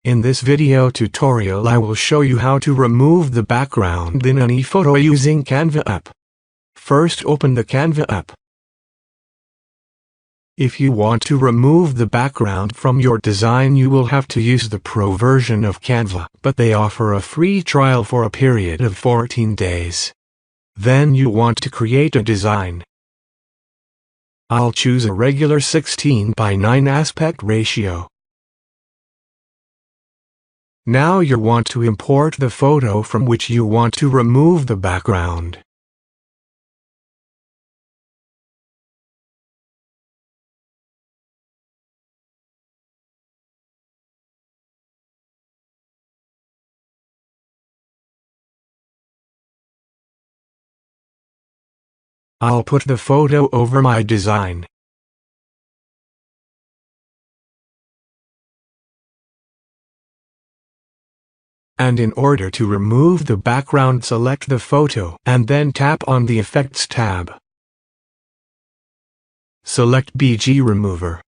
In this video tutorial I will show you how to remove the background in any photo using Canva app. First open the Canva app. If you want to remove the background from your design you will have to use the Pro version of Canva, but they offer a free trial for a period of 14 days. Then you want to create a design. I'll choose a regular 16:9 aspect ratio. Now you want to import the photo from which you want to remove the background. I'll put the photo over my design. And in order to remove the background, select the photo and then tap on the Effects tab. Select BG Remover.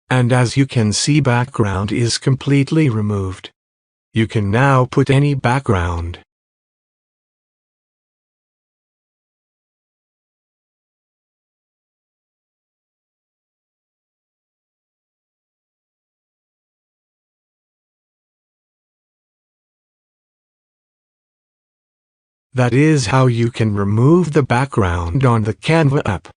And as you can see, background is completely removed. You can now put any background. That is how you can remove the background on the Canva app.